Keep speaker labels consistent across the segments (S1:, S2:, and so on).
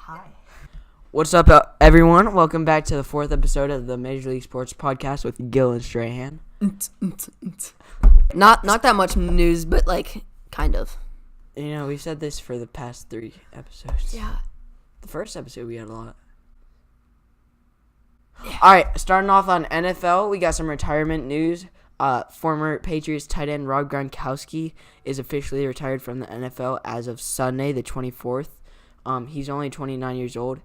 S1: Hi. What's up, everyone? Welcome back to the 4th episode of the Major League Sports Podcast with Gill and Strahan.
S2: Not that much news, but kind of.
S1: You know, we've said this for the past 3 episodes.
S2: Yeah.
S1: The first episode we had a lot. Yeah. All right, starting off on NFL, we got some retirement news. Former Patriots tight end Rob Gronkowski is officially retired from the NFL as of Sunday, the 24th. He's only 29 years old.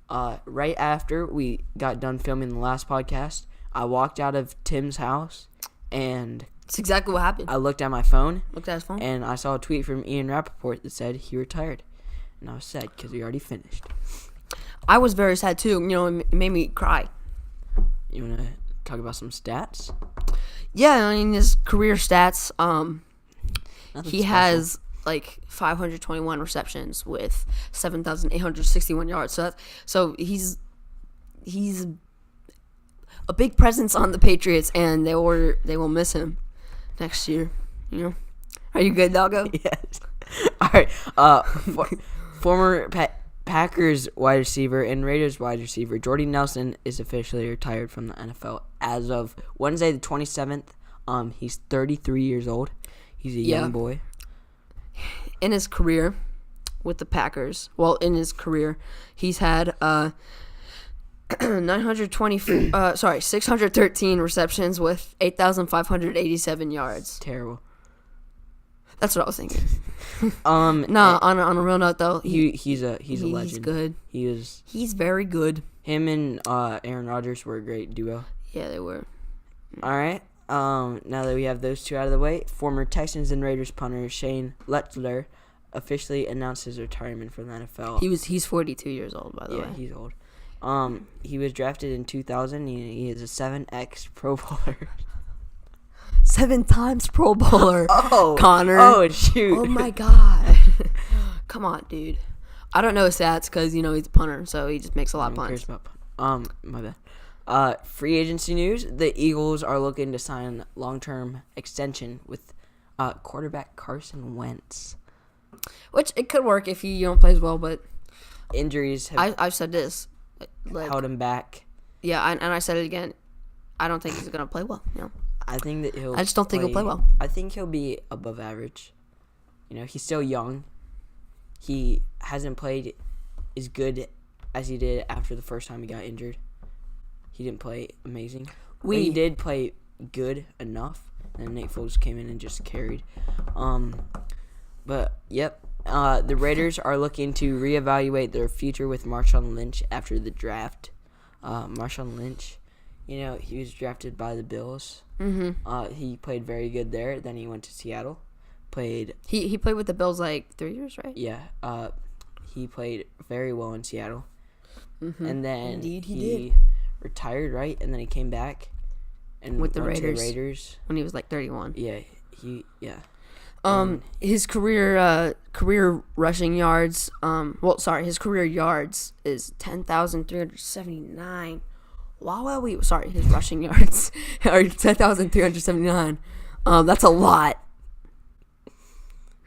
S1: Right after we got done filming the last podcast, I walked out of Tim's house, and
S2: that's exactly what happened.
S1: I looked at my phone.
S2: Looked at his phone?
S1: And I saw a tweet from Ian Rappaport that said he retired. And I was sad because he already finished. I
S2: was very sad, too. You know, it made me cry.
S1: You want to talk about some stats?
S2: Yeah, I mean, his career stats, he
S1: special.
S2: has 521 receptions with 7,861 yards. So he's a big presence on the Patriots, and they will miss him next year. You know, are you good, Doggo?
S1: Yes. All right. Former Packers wide receiver and Raiders wide receiver Jordy Nelson is officially retired from the NFL as of Wednesday the 27th. He's 33 years old. He's a young boy.
S2: In his career with the Packers, he's had 613 receptions with 8,587 yards.
S1: Terrible.
S2: That's what I was thinking. On a real note though,
S1: he's a legend.
S2: He's good. He's very good.
S1: Him and Aaron Rodgers were a great duo.
S2: Yeah, they were.
S1: All right. Now that we have those two out of the way, former Texans and Raiders punter Shane Letzler officially announced his retirement from the NFL.
S2: He's 42 years old, by the way.
S1: Yeah, he's old. He was drafted in 2000. He is a 7x Pro Bowler.
S2: 7 times Pro Bowler.
S1: Oh,
S2: Connor.
S1: Oh, shoot.
S2: Oh my God. Come on, dude. I don't know his stats because he's a punter, so he just makes a lot of punts.
S1: My bad. Free agency news: the Eagles are looking to sign a long-term extension with quarterback Carson Wentz.
S2: Which it could work if he plays well, but
S1: injuries have
S2: I've said this
S1: held him back.
S2: Yeah, and I said it again. I don't think he's gonna play well.
S1: I think that
S2: I just don't think he'll play well.
S1: I think he'll be above average. He's still young. He hasn't played as good as he did after the first time he got injured. He didn't play amazing. But he did play good enough. And Nate Foles came in and just carried. But, yep. The Raiders are looking to reevaluate their future with Marshawn Lynch after the draft. Marshawn Lynch, he was drafted by the Bills.
S2: Mm-hmm.
S1: He played very good there. Then he went to Seattle.
S2: He played with the Bills 3 years, right?
S1: Yeah. He played very well in Seattle.
S2: Mm-hmm.
S1: And then
S2: Indeed, he did.
S1: Retired, right? And then he came back and
S2: with the
S1: went
S2: Raiders,
S1: to the Raiders
S2: when he was 31.
S1: Yeah,
S2: his career rushing yards, his career yards is 10,379. His rushing yards are 10,379. That's a lot.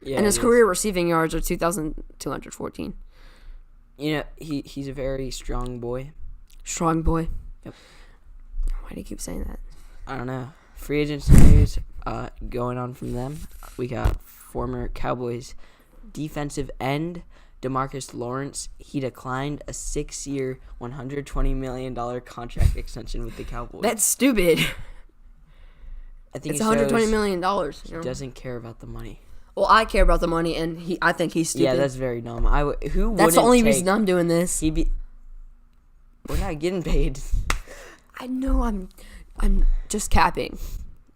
S1: Yeah,
S2: and his career receiving yards are 2,214.
S1: He's a very strong boy.
S2: Strong boy.
S1: Yep.
S2: Why do you keep saying that?
S1: I don't know. Free agency news going on from them. We got former Cowboys defensive end DeMarcus Lawrence. He declined a 6-year, $120 million contract extension with the Cowboys.
S2: That's stupid.
S1: I think
S2: it's $120 million.
S1: He doesn't care about the money.
S2: Well, I care about the money, and I think he's stupid.
S1: Yeah, that's very dumb.
S2: That's the only reason I'm doing this.
S1: We're not getting paid.
S2: I know. I'm just capping.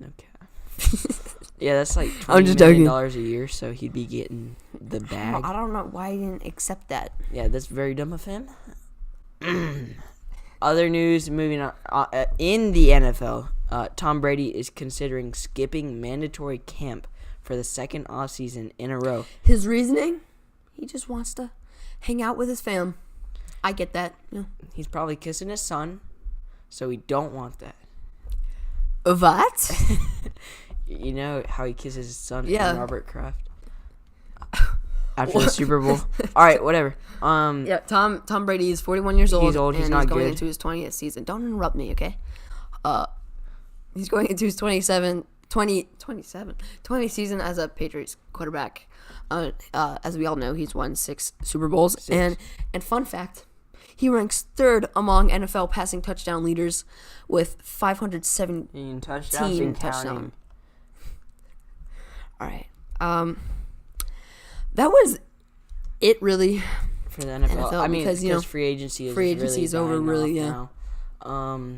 S1: Okay. Yeah, that's like
S2: I'm just
S1: $20 million a year, so he'd be getting the bag.
S2: I don't know why he didn't accept that.
S1: Yeah, that's very dumb of him. Other news, moving on. In the NFL, Tom Brady is considering skipping mandatory camp for the second offseason in a row.
S2: His reasoning? He just wants to hang out with his fam. I get that. Yeah.
S1: He's probably kissing his son, so we don't want that.
S2: What?
S1: You know how he kisses his son
S2: Yeah.
S1: in Robert Kraft? after the Super Bowl. All right, whatever.
S2: Yeah, Tom Brady is 41 years old.
S1: He's old. He's not
S2: going
S1: good.
S2: into his 20th season. Don't interrupt me, okay? He's going into his 20 season as a Patriots quarterback. As we all know, he's won 6 Super Bowls. And fun fact, he ranks 3rd among NFL passing touchdown leaders with 517 touchdowns. All right. That was it, really,
S1: for the NFL. I mean, because free agency is
S2: over, really,
S1: yeah. Now.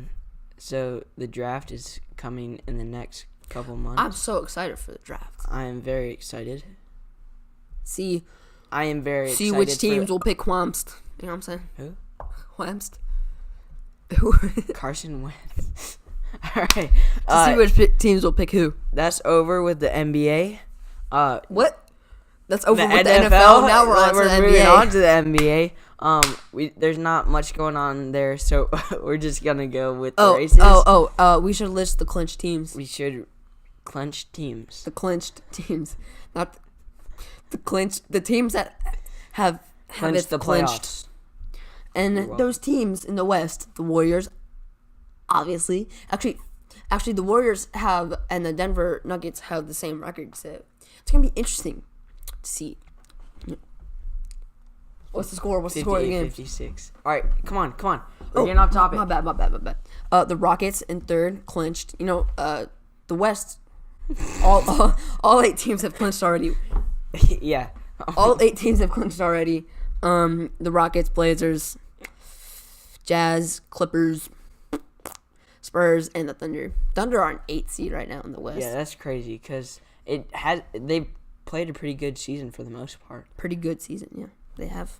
S1: So the draft is coming in the next couple months.
S2: I'm so excited for the draft.
S1: I am very excited.
S2: I am very excited. See which teams will pick Wamst. You know what I'm saying?
S1: Who?
S2: Wamst.
S1: Carson Wentz. All right.
S2: See which teams will pick who.
S1: That's over with the NBA.
S2: What? That's over with the NFL. Now we're moving
S1: on to the NBA. There's not much going on there, so we're just gonna go with the races.
S2: We should list the clinched teams.
S1: We should clinch teams.
S2: The clinched teams, not the clinched. The teams that have
S1: clinched the
S2: playoffs. And those teams in the West, the Warriors, obviously, actually, the Warriors have and the Denver Nuggets have the same record. So it's gonna be interesting to see. What's the score? What's the score of the game?
S1: 56. All right, come on. We're getting off topic.
S2: My bad. The Rockets in 3rd clinched. The West, all 8 teams have clinched already.
S1: Yeah.
S2: All 8 teams have clinched already. The Rockets, Blazers, Jazz, Clippers, Spurs, and the Thunder. Thunder are an 8th seed right now in the West.
S1: Yeah, that's crazy because they played a pretty good season for the most part.
S2: Pretty good season, yeah. They have.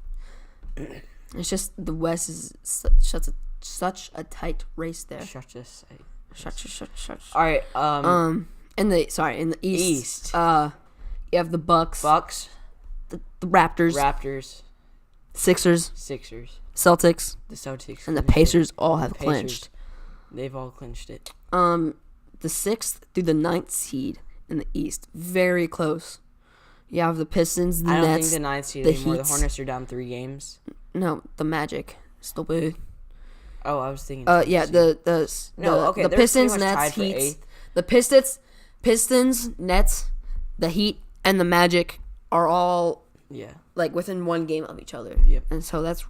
S2: It's just the West is such a tight race there.
S1: Such a sight.
S2: Such.
S1: All right.
S2: In the East. You have the Bucks, the Raptors, Sixers, Celtics,
S1: the Celtics,
S2: and the Pacers all have clinched.
S1: They've all clinched it.
S2: The 6th through the 9th seed in the East, very close. You have the Pistons, the Nets,
S1: I don't think the 9th seed anymore. The Hornets are down 3 games.
S2: No, the Magic still big.
S1: Oh, I was thinking.
S2: The Pistons, Nets, Heat. The Pistons, Nets, the Heat, and the Magic are all within 1 game of each other.
S1: Yep.
S2: And so that's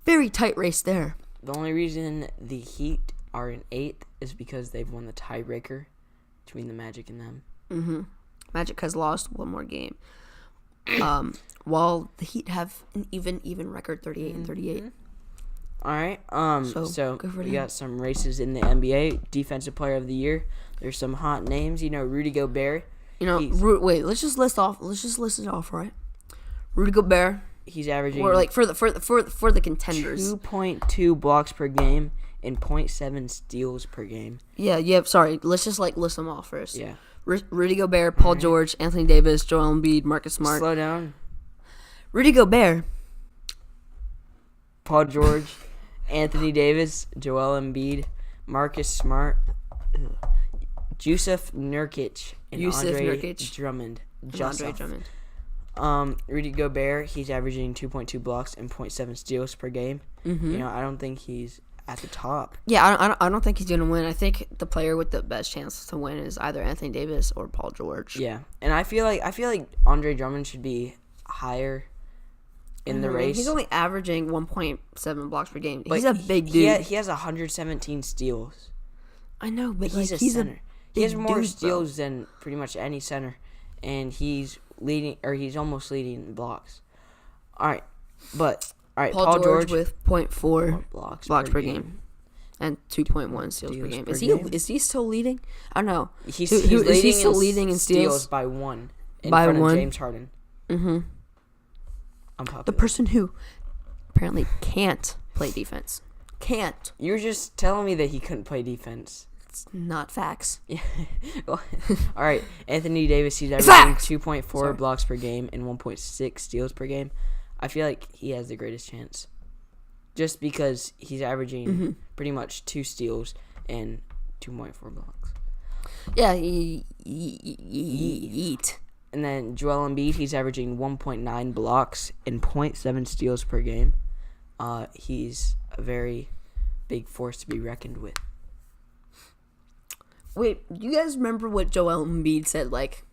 S2: very tight race there.
S1: The only reason the Heat are in 8th is because they've won the tiebreaker between the Magic and them.
S2: Mm-hmm. Magic has lost 1 more game. While the Heat have an even record, 38 and 38.
S1: All right. So we got some races in the NBA. Defensive Player of the Year. There's some hot names. Rudy Gobert.
S2: Let's just list it off, right? Rudy Gobert.
S1: He's averaging.
S2: Or for the contenders.
S1: 2.2 blocks per game and 0.7 steals per game.
S2: Yeah. Sorry. Let's just list them off first.
S1: Yeah.
S2: Rudy Gobert, Paul George, Anthony Davis, Joel Embiid, Marcus Smart.
S1: Slow down.
S2: Rudy Gobert,
S1: Paul George, Anthony Davis, Joel Embiid, Marcus Smart, Jusuf Nurkic, and Andre Drummond. Rudy Gobert, he's averaging 2.2 blocks and 0.7 steals per game.
S2: Mm-hmm.
S1: I don't think he's at the top.
S2: Yeah, I don't think he's gonna win. I think the player with the best chance to win is either Anthony Davis or Paul George.
S1: Yeah, and I feel like Andre Drummond should be higher in the race.
S2: He's only averaging 1.7 blocks per game. But he's a big dude.
S1: He has 117 steals.
S2: I know, but
S1: he's a center. He has more steals than pretty much any center, and he's almost leading in blocks. All right, Paul George with
S2: 0.4 blocks per game. And 2.1 steals per game. Is he still leading? I don't know.
S1: Is he still leading in steals by 1 in front of James Harden?
S2: Mm-hmm.
S1: Unpopular.
S2: The person who apparently can't play defense. Can't.
S1: You're just telling me that he couldn't play defense.
S2: It's not facts.
S1: Yeah. All right. Anthony Davis, he's averaging 2.4 blocks per game and 1.6 steals per game. I feel like he has the greatest chance. Just because he's averaging pretty much 2 steals and 2.4 blocks.
S2: Yeah, eat.
S1: And then Joel Embiid, he's averaging 1.9 blocks and 0.7 steals per game. He's a very big force to be reckoned with.
S2: Wait, do you guys remember what Joel Embiid said like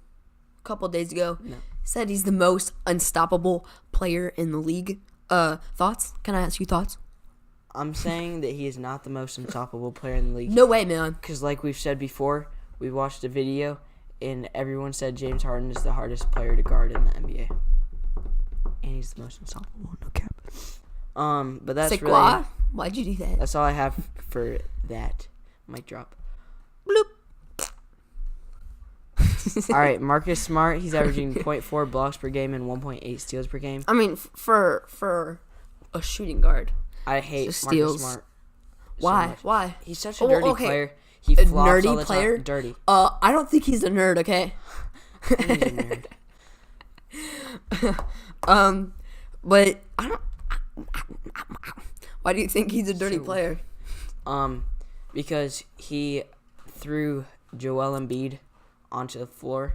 S2: a couple days ago?
S1: No.
S2: He said he's the most unstoppable player in the league. Thoughts? Can I ask you thoughts?
S1: I'm saying that he is not the most unstoppable player in the league.
S2: No way, man.
S1: Because like we've said before, we watched a video, and everyone said James Harden is the hardest player to guard in the NBA. And he's the most unstoppable. No cap. But that's
S2: Sick,
S1: really...
S2: Why'd you do that?
S1: That's all I have for that. Mic drop.
S2: Bloop.
S1: All right, Marcus Smart, he's averaging 0.4 blocks per game and 1.8 steals per game.
S2: I mean, for a shooting guard.
S1: I hate
S2: Just
S1: Marcus
S2: steals.
S1: Smart.
S2: Why?
S1: So much.
S2: Why?
S1: He's such a dirty player. He
S2: A
S1: flops all
S2: nerdy
S1: the
S2: player?
S1: time. Dirty.
S2: I don't think he's a nerd, okay?
S1: He's a nerd.
S2: But I don't. Why do you think he's a dirty player?
S1: Because he threw Joel Embiid onto the floor.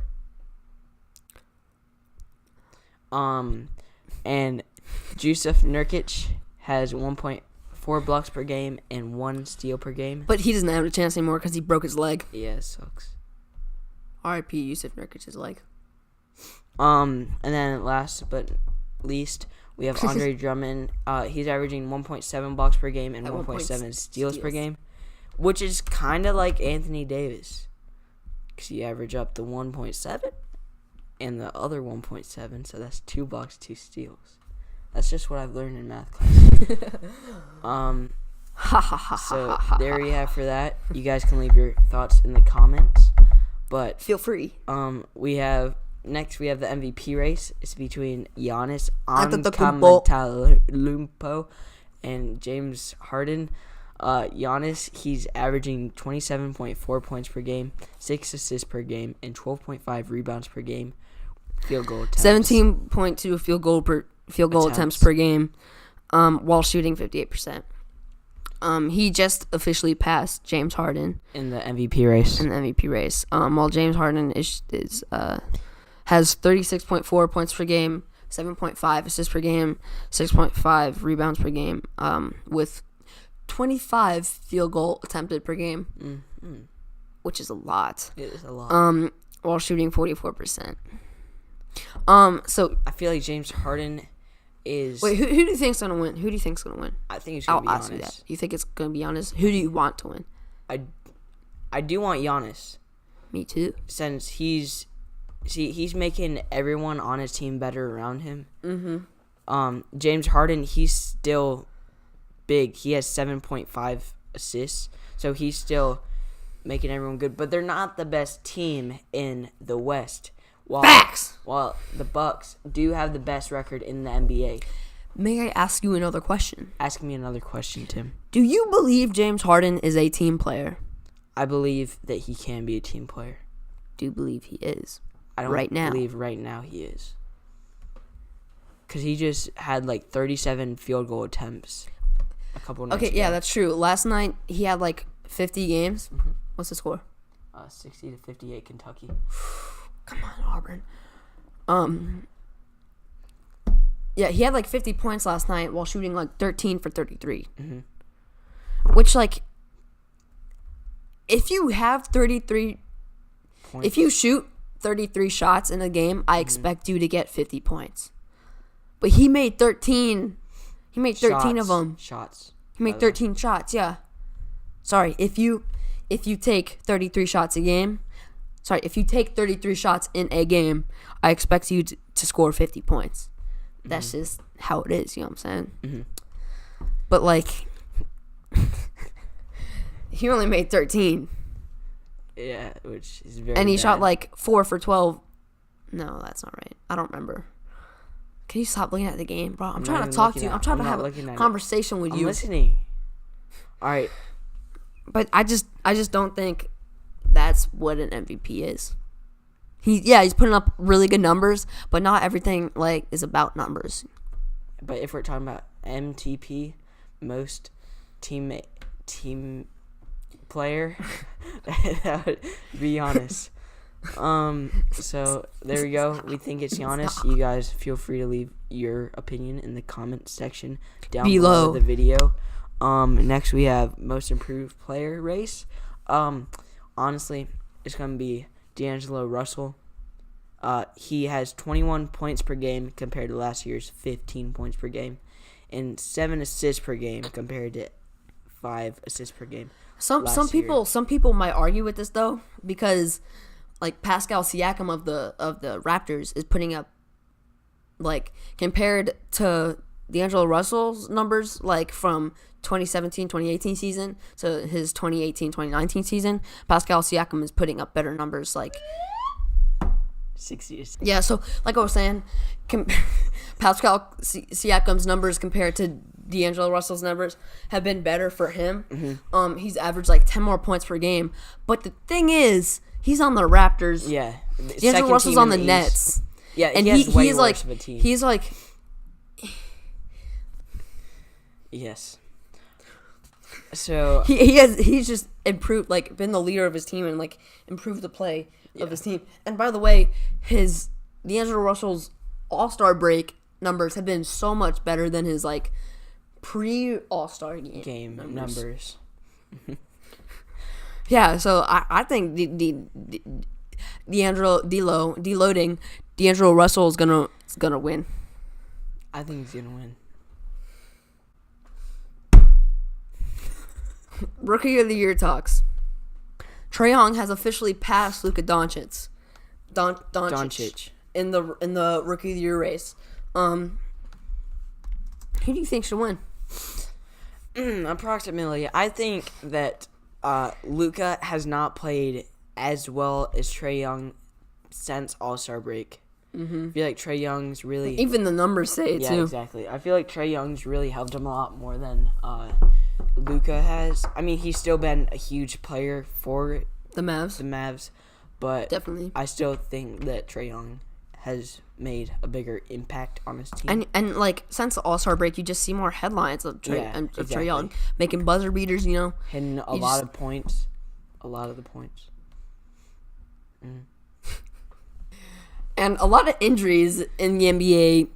S1: And Jusuf Nurkic has 1.4 blocks per game and 1 steal per game.
S2: But he doesn't have a chance anymore because he broke his leg.
S1: Yeah, it sucks.
S2: R.I.P. Jusuf Nurkic's leg.
S1: And then last but least, we have Andre Drummond. He's averaging 1.7 blocks per game and 1.7 steals per game, which is kind of like Anthony Davis, because you average up the 1.7 and the other 1.7, so that's 2 blocks, 2 steals. That's just what I've learned in math class. So there you have for that. You guys can leave your thoughts in the comments, but
S2: feel free.
S1: We have the MVP race. It's between Giannis
S2: Antetokounmpo
S1: Antetokounmpo and James Harden. Giannis, he's averaging 27.4 points per game, 6 assists per game, and 12.5 rebounds per game. Field goal attempts.
S2: 17.2 field goal attempts per game, while shooting 58%. He just officially passed James Harden
S1: in the MVP race.
S2: While James Harden has 36.4 points per game, 7.5 assists per game, 6.5 rebounds per game, with 25 field goal attempted per game, which is a lot.
S1: It is a lot.
S2: While shooting 44%. So
S1: I feel like James Harden is.
S2: Wait, who do you think's gonna win? Who do you think's gonna win?
S1: I think it's gonna be Giannis.
S2: I'll ask you that. You think it's gonna be Giannis? Who do you want to win?
S1: I do want Giannis.
S2: Me too.
S1: Since he's making everyone on his team better around him. James Harden, he's still big. He has 7.5 assists, so he's still making everyone good. But they're not the best team in the West.
S2: Facts!
S1: While the Bucks do have the best record in the NBA.
S2: May I ask you another question?
S1: Ask me another question, Tim.
S2: Do you believe James Harden is a team player?
S1: I believe that he can be a team player.
S2: Do you believe he is?
S1: I don't believe right now he is. Because he just had like 37 field goal attempts a couple nights ago.
S2: Yeah, that's true. Last night he had like 50 games. What's the score?
S1: 60-58 Kentucky.
S2: Come on, Auburn. Yeah, he had like 50 points last night while shooting like 13 for 33. Which, like, if you have 33 points. If you shoot 33 shots in a game, I expect you to get 50 points. But he made 13. He made 13 of them. He made 13 shots, yeah. Sorry, if you take 33 shots a game, if you take 33 shots in a game, I expect you to score 50 points. That's just how it is, you know what I'm saying? But, like, he only made 13.
S1: Yeah, which is very
S2: And he
S1: bad.
S2: shot, like, 4 for 12. No, that's not right. I don't remember. Can you stop looking at the game, bro? I'm trying to talk to you. I'm trying to have a conversation with you.
S1: I'm listening. All right.
S2: But I just don't think that's what an MVP is. He's putting up really good numbers, but not everything like is about numbers.
S1: But if we're talking about MTP, most team player, that would be honest. So there we go. We think it's Giannis. You guys feel free to leave your opinion in the comment section down below the video. Next we have most improved player race. Honestly, it's gonna be D'Angelo Russell. He has 21 points per game compared to last year's 15 points per game, and 7 assists per game compared to 5 assists per game.
S2: Some people might argue with this though, because like Pascal Siakam of the Raptors is putting up, like, compared to D'Angelo Russell's numbers, like from 2017-2018 season to his 2018-2019 season, Pascal Siakam is putting up better numbers, like
S1: 6 years.
S2: Yeah, so like I was saying, Pascal Siakam's numbers compared to D'Angelo Russell's numbers have been better for him.
S1: Mm-hmm.
S2: He's averaged like 10 more points per game. But the thing is, he's on the Raptors.
S1: Yeah.
S2: D'Angelo Russell's on the Nets.
S1: Yeah,
S2: and
S1: he's
S2: like
S1: of a team.
S2: He's like
S1: yes. So
S2: he's just improved, like been the leader of his team and like improved the play of his team. And by the way, his D'Angelo Russell's All-Star break numbers have been so much better than his like pre-All-Star game
S1: numbers.
S2: Yeah, so I think deloading D'Angelo Russell is gonna win.
S1: I think he's gonna win.
S2: Rookie of the Year talks. Trae Young has officially passed Luka Doncic. Doncic in the Rookie of the Year race. Who do you think should win?
S1: Approximately, I think that Luka has not played as well as Trae Young since All-Star break. I feel like Trae Young's really...
S2: Even the numbers say it, too.
S1: Yeah, exactly. I feel like Trae Young's really helped him a lot more than Luka has. I mean, he's still been a huge player for
S2: the Mavs,
S1: but
S2: definitely,
S1: I still think that Trae Young has made a bigger impact on his team.
S2: And like, since the All-Star break, you just see more headlines of Trae Young making buzzer beaters,
S1: Hitting a lot of points. A lot of the points.
S2: And a lot of injuries in the NBA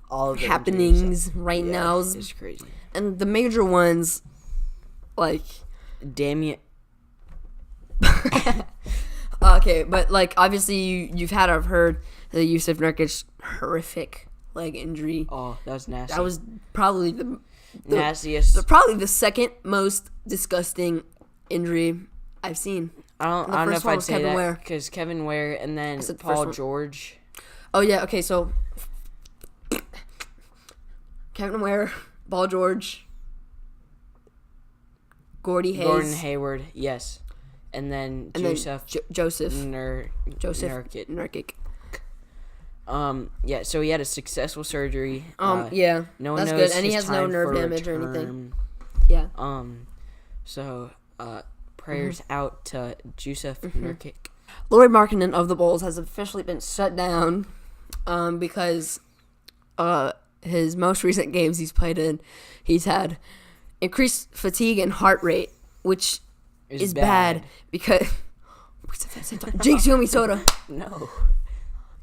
S2: happenings right now.
S1: It's crazy.
S2: And the major ones, like...
S1: Damian...
S2: Okay, but like, obviously you've heard the Yusuf Nurkic horrific leg injury.
S1: Oh, that was nasty.
S2: That was probably the
S1: nastiest.
S2: Probably the second most disgusting injury I've seen.
S1: I don't know if I'd say that, because Kevin Ware and then Paul George.
S2: Oh yeah, okay, so Kevin Ware, Paul George, Gordon
S1: Hayward, yes. And then
S2: Joseph
S1: Nurkic. Yeah, so he had a successful surgery.
S2: Yeah,
S1: no one
S2: that's
S1: knows
S2: good, and he has no nerve damage or anything. Yeah.
S1: So prayers out to Joseph Nurkic.
S2: Lauri Markkanen of the Bulls has officially been shut down, because his most recent games he's played in, he's had increased fatigue and heart rate, which is bad because Jinx Yumi Soda.
S1: No.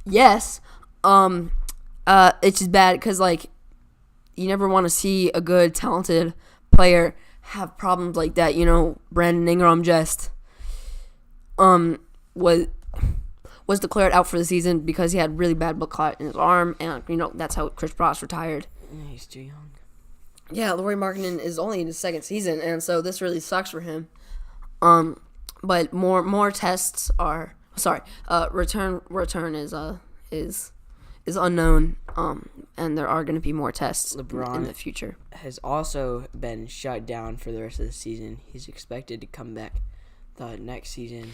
S2: Yes. It's just bad because, like, you never want to see a good, talented player have problems like that. Brandon Ingram just was declared out for the season because he had really bad blood clot in his arm, and that's how Chris Bosh retired.
S1: Yeah, he's too young.
S2: Yeah, Lauri Markkanen is only in his second season, and so this really sucks for him. But more tests are return is unknown. And there are going to be more tests
S1: LeBron
S2: in the future.
S1: Has also been shut down for the rest of the season. He's expected to come back the next season.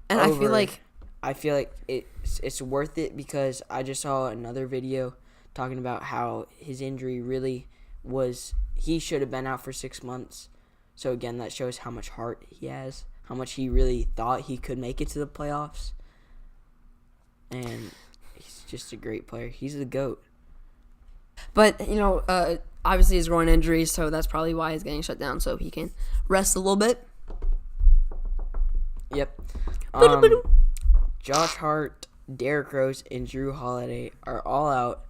S2: And I feel like
S1: it's worth it because I just saw another video talking about how his injury really was. He should have been out for 6 months. So again, that shows how much heart he has, how much he really thought he could make it to the playoffs. And he's just a great player. He's the GOAT.
S2: But, obviously he's groin injury, so that's probably why he's getting shut down, so he can rest a little bit.
S1: Yep. Josh Hart, Derrick Rose, and Drew Holiday are all out.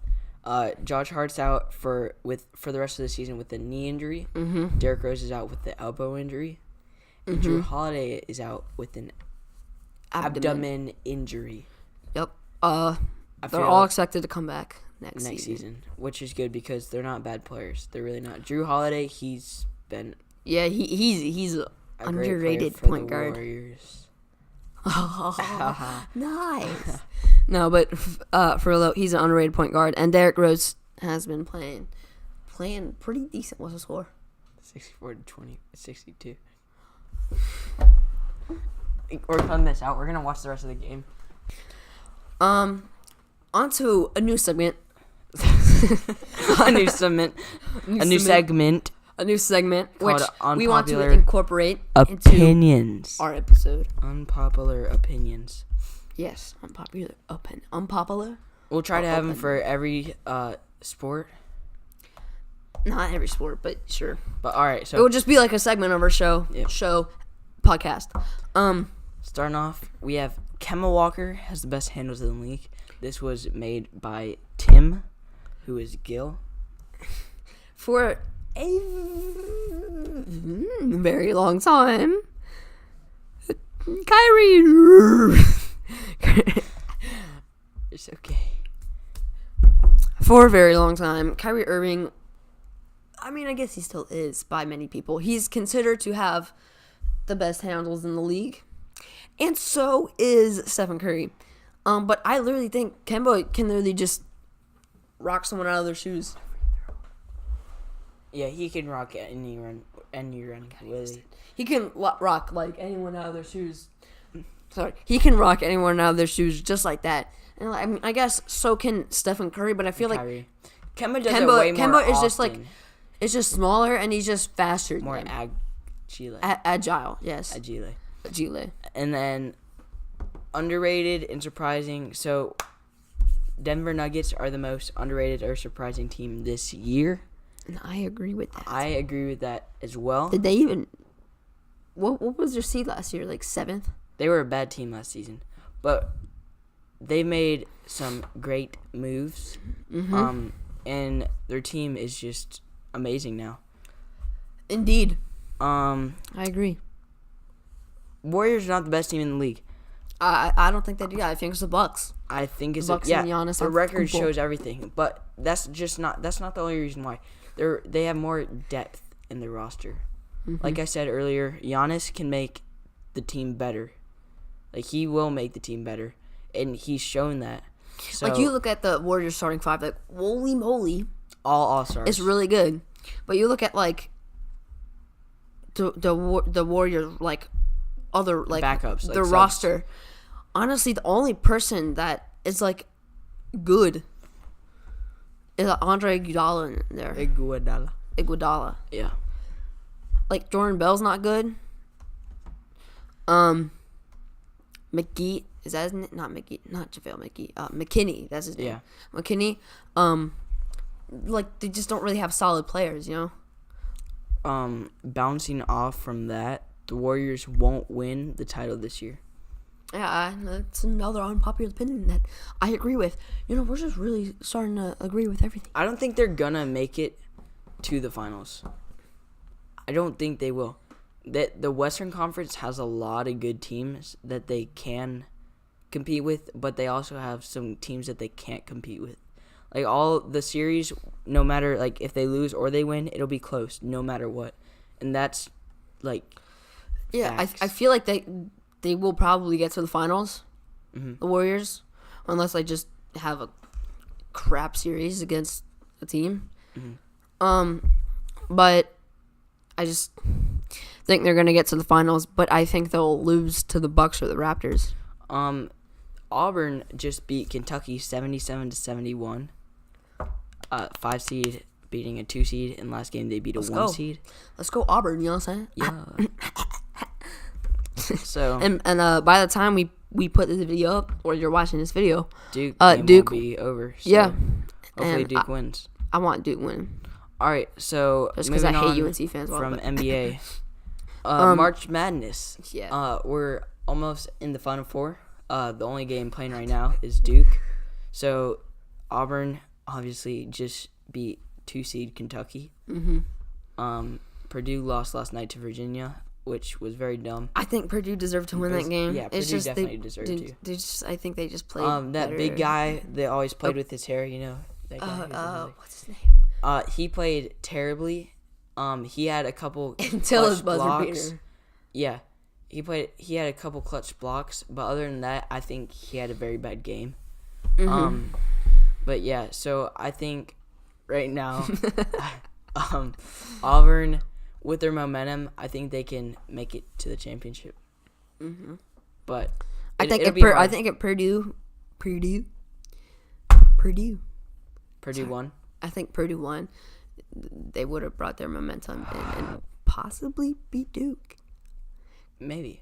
S1: Josh Hart's out for the rest of the season with a knee injury.
S2: Mm-hmm.
S1: Derrick Rose is out with the elbow injury. And Drew Holiday is out with an abdomen injury.
S2: Yep.
S1: I
S2: They're
S1: feel
S2: all
S1: like
S2: expected to come back next
S1: season, which is good because they're not bad players. They're really not. Drew Holiday, he's been
S2: he's an
S1: a great
S2: underrated
S1: player for
S2: point
S1: the
S2: guard. Warriors. Nice. No, but for real, he's an underrated point guard, and Derrick Rose has been playing pretty decent. What's the score?
S1: 64-62. We're cutting this out. We're gonna watch the rest of the game.
S2: Onto a new segment.
S1: A new segment.
S2: Which
S1: called
S2: we want to
S1: Unpopular
S2: incorporate
S1: Opinions.
S2: into our episode.
S1: Unpopular opinions.
S2: Yes, unpopular.
S1: We'll try to have them for every sport.
S2: Not every sport, but sure.
S1: But all right,
S2: It
S1: so
S2: will just be like a segment of our show podcast.
S1: starting off, we have Kemba Walker has the best handles in the league. This was made by Tim, who is Gill.
S2: For a very long time, Kyrie.
S1: It's okay.
S2: For a very long time, Kyrie Irving, I mean, I guess he still is by many people. He's considered to have the best handles in the league. And so is Stephen Curry. But I literally think Kemba can literally just rock someone out of their shoes.
S1: Yeah, he can rock any run. Really.
S2: He can rock like anyone out of their shoes. Sorry, he can rock anyone out of their shoes just like that. And I mean, I guess so can Stephen Curry. But I feel like
S1: Kemba does it way more
S2: Kemba is
S1: often.
S2: just like, it's just smaller and he's just faster.
S1: More
S2: agile.
S1: agile.
S2: Yes. Agile.
S1: And then underrated and surprising. So Denver Nuggets are the most underrated or surprising team this year.
S2: And I agree with that.
S1: I agree with that as well.
S2: Did they even? What was their seed last year? Like 7th?
S1: They were a bad team last season, but they made some great moves.
S2: Mm-hmm.
S1: And their team is just amazing now.
S2: Indeed.
S1: I
S2: agree.
S1: Warriors are not the best team in the league.
S2: I don't think they do. I think it's the Bucks.
S1: I think it's
S2: Bucks and Giannis.
S1: The record shows everything, but that's not the only reason why. They have more depth in their roster.
S2: Mm-hmm.
S1: Like I said earlier, Giannis can make the team better. Like he will make the team better, and he's shown that. So,
S2: like you look at the Warriors starting five, like holy moly,
S1: all stars.
S2: It's really good. But you look at like the Warriors, like other like
S1: backups, like
S2: the
S1: subs.
S2: roster. Honestly, the only person that is like good is Andre Iguodala in there. Iguodala.
S1: Yeah.
S2: Like Jordan Bell's not good. McGee, is that his name? Not McGee, not JaVale McGee. McKinney, that's his name.
S1: Yeah.
S2: McKinney. Like they just don't really have solid players, you know.
S1: Bouncing off from that, the Warriors won't win the title this year.
S2: Yeah, that's another unpopular opinion that I agree with. You know, we're just really starting to agree with everything.
S1: I don't think they're gonna make it to the finals. I don't think they will. The Western Conference has a lot of good teams that they can compete with, but they also have some teams that they can't compete with. Like all the series, no matter like if they lose or they win, it'll be close no matter what, and that's like
S2: I feel like they will probably get to the finals, the Warriors, unless they just have a crap series against a team. But I just think they're gonna get to the finals, but I think they'll lose to the Bucks or the Raptors.
S1: Auburn just beat Kentucky 77-71. 5 seed beating a 2 seed. In last game they beat a 1 seed.
S2: Let's go Auburn. You know what I'm saying?
S1: Yeah. So
S2: and by the time we put this video up, or you're watching this video,
S1: Duke will be over. So
S2: yeah.
S1: Hopefully Duke wins.
S2: I want Duke win.
S1: All right, so
S2: just because I hate UNC fans.
S1: From NBA, March Madness.
S2: Yeah.
S1: We're almost in the Final Four. the only game playing right now is Duke. So Auburn obviously just beat 2-seed Kentucky. Purdue lost last night to Virginia, which was very dumb.
S2: I think Purdue deserved to win that game.
S1: Yeah, Purdue definitely deserved to.
S2: I think they just played
S1: that
S2: better.
S1: big guy that always played with his hair, that guy.
S2: What's his name?
S1: He played terribly. He had a couple
S2: Until his buzzer
S1: blocks.
S2: beater.
S1: Yeah, he had a couple clutch blocks, but other than that, I think he had a very bad game. But yeah, so I think right now, Auburn, with their momentum, I think they can make it to the championship. But
S2: I think at Purdue
S1: won.
S2: I think Purdue won. They would have brought their momentum and possibly beat Duke.
S1: Maybe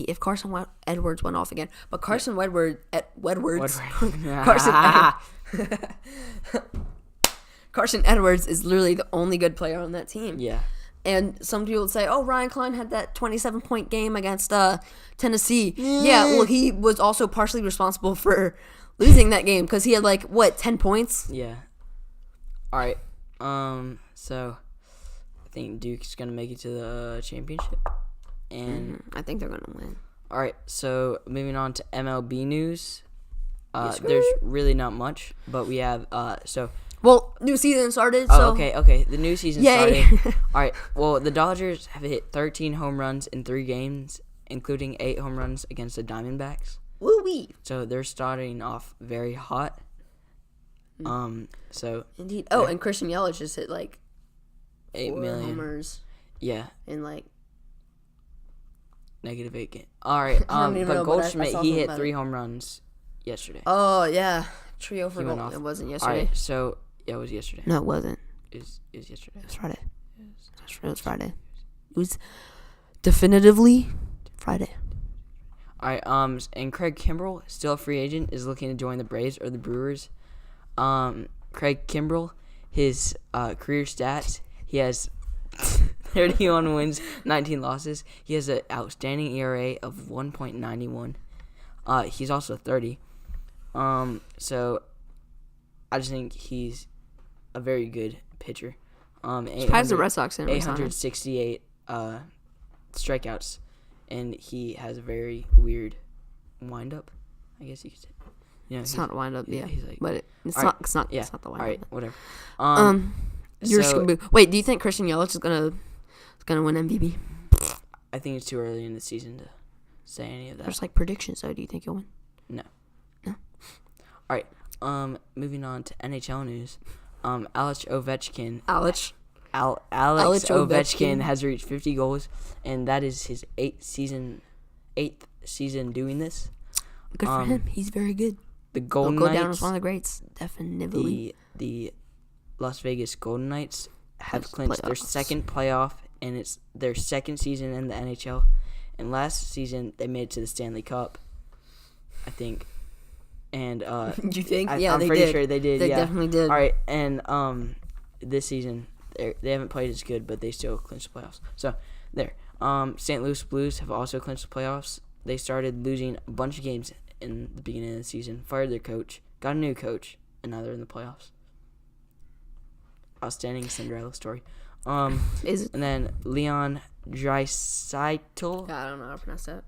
S2: if Carson Edwards went off again, but Carson Carson Edwards is literally the only good player on that team.
S1: Yeah.
S2: And some people would say, "Oh, Ryan Klein had that 27-point game against Tennessee." Yeah, well, he was also partially responsible for losing that game because he had 10 points.
S1: Yeah. All right. So I think Duke's gonna make it to the championship, and
S2: I think they're gonna win.
S1: All right. So moving on to MLB news. There's really not much, but we have
S2: Well, new season started. So.
S1: Okay. The new season
S2: Yay.
S1: started. All right. Well, the Dodgers have hit 13 home runs in 3 games, including 8 home runs against the Diamondbacks.
S2: Woo-wee.
S1: So they're starting off very hot. So
S2: indeed. Oh, and Christian Yelich just hit
S1: 8
S2: 4
S1: million
S2: homers.
S1: Yeah.
S2: In
S1: negative 8 game. All right. But Goldschmidt, he hit 3
S2: it.
S1: home runs yesterday.
S2: Oh yeah, trio for
S1: He went
S2: Gold.
S1: off.
S2: It wasn't
S1: All
S2: yesterday.
S1: right. So yeah, it was yesterday.
S2: No, it wasn't.
S1: It was yesterday.
S2: It was Friday. It was Friday. It was definitively Friday.
S1: All right. And Craig Kimbrell, still a free agent, is looking to join the Braves or the Brewers. Craig Kimbrell, his career stats, he has 31 wins, 19 losses. He has an outstanding ERA of 1.91. He's also 30. So I just think he's a very good pitcher.
S2: Surprised the Red Sox didn't resign him.
S1: 868 strikeouts, and he has a very weird windup, I guess you could say. Yeah,
S2: it's not a windup, yeah.
S1: He's
S2: But it's not the windup.
S1: All right, whatever.
S2: Wait, do you think Christian Yelich is gonna win MVP?
S1: I think it's too early in the season to say any of that.
S2: There's predictions, though. Do you think he'll win?
S1: No.
S2: No.
S1: All right. Moving on to NHL news. Alex Ovechkin.
S2: Alex
S1: Ovechkin has reached 50 goals, and that is his 8th season doing this.
S2: Good for him. He's very good.
S1: The Golden
S2: He'll go
S1: Knights,
S2: down as one of the greats, definitely.
S1: The Las Vegas Golden Knights have clinched their second playoff, and it's their second season in the NHL. And last season they made it to the Stanley Cup, I think. And
S2: you think?
S1: I'm
S2: they
S1: pretty
S2: did.
S1: sure they did.
S2: They
S1: yeah.
S2: definitely did.
S1: All right, and this season they haven't played as good, but they still clinched the playoffs. So there. St. Louis Blues have also clinched the playoffs. They started losing a bunch of games in the beginning of the season, fired their coach, got a new coach, and now they're in the playoffs. Outstanding Cinderella story. And then Leon Draisaitl
S2: I don't know how to pronounce that.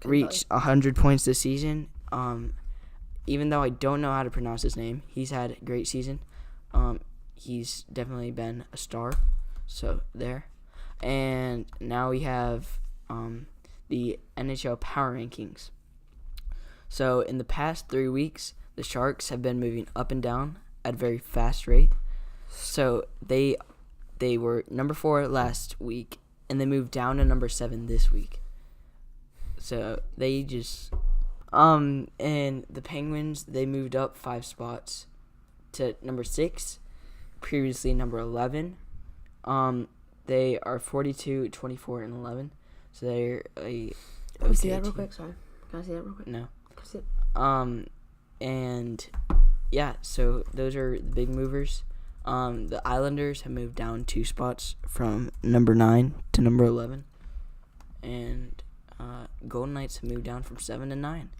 S1: reached 100 points this season. Even though I don't know how to pronounce his name, he's had a great season. He's definitely been a star. So there. And now we have the NHL Power Rankings. So in the past 3 weeks, the Sharks have been moving up and down at a very fast rate. So they were number 4 last week, and they moved down to number 7 this week. So they just and the Penguins, they moved up 5 spots to number 6, previously number 11. They are 42, 24, and 11. So they're a
S2: Can I see that real quick? Sorry. Can I see that real quick?
S1: No.
S2: Can I see it?
S1: And yeah, so those are the big movers. The Islanders have moved down 2 spots from number 9 to number 11. And Golden Knights have moved down from 7 to 9.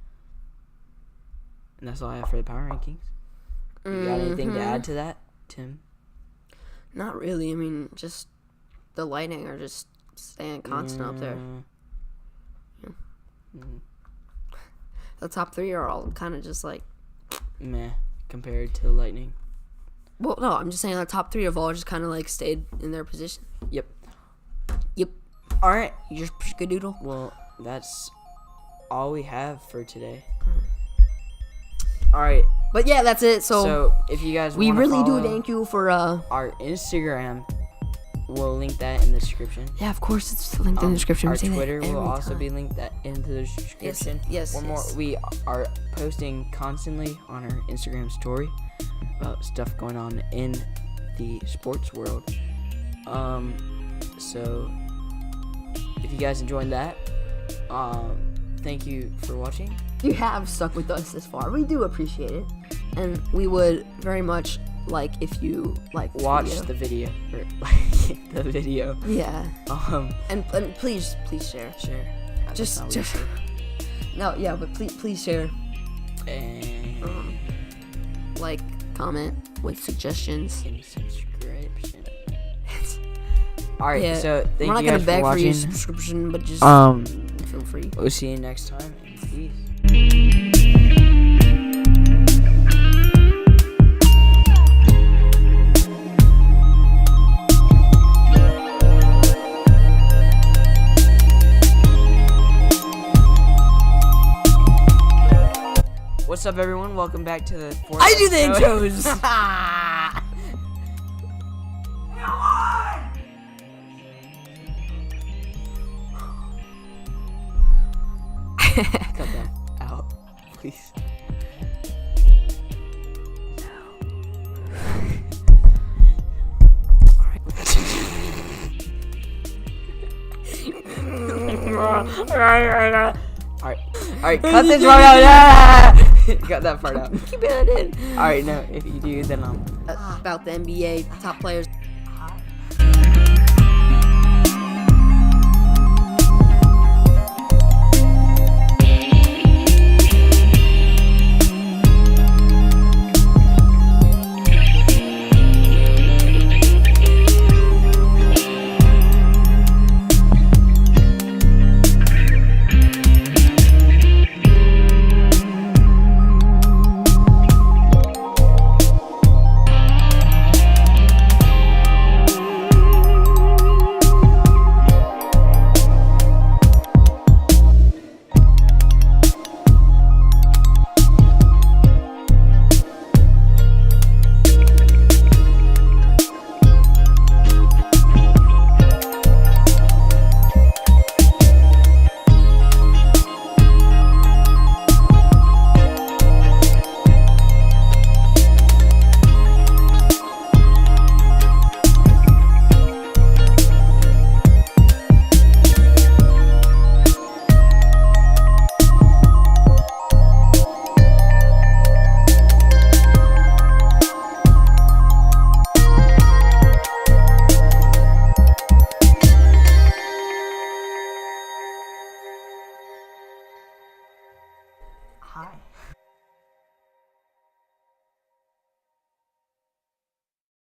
S1: And that's all I have for the power rankings. You got anything to add to that, Tim?
S2: Not really. I mean, just the Lightning are just staying constant up there. The top 3 are all kind of just like
S1: meh compared to the Lightning.
S2: Well, no, I'm just saying the top 3 have all just kind of like stayed in their position.
S1: Yep.
S2: All right, you just doodle.
S1: Well, that's all we have for today. All right.
S2: But yeah, that's it. So
S1: if you guys
S2: we
S1: wanna
S2: really do
S1: follow
S2: thank you for
S1: our Instagram, we'll link that in the description.
S2: Yeah, of course it's linked in the description.
S1: Our Twitter will also be linked into the description.
S2: Yes.
S1: We are posting constantly on our Instagram story about stuff going on in the sports world. So if you guys enjoyed that, thank you for watching.
S2: You have stuck with us this far. We do appreciate it, and we would very much like if you
S1: watch the video or like the video.
S2: Yeah. And please share.
S1: Share.
S2: Just no, yeah, but please share.
S1: And
S2: like, comment with suggestions.
S1: and subscription. All right.
S2: Yeah,
S1: So thank
S2: we're not
S1: you
S2: gonna
S1: guys
S2: beg
S1: for
S2: for your
S1: watching.
S2: subscription, but just feel free.
S1: We'll see you next time. And peace. What's up, everyone? Welcome back to the fourth
S2: I do the
S1: episode.
S2: intros.
S1: Cut that out, please. Alright, cut this part out. Cut that part out.
S2: Keep it in.
S1: Alright, no, if you do, then
S2: About the NBA top players.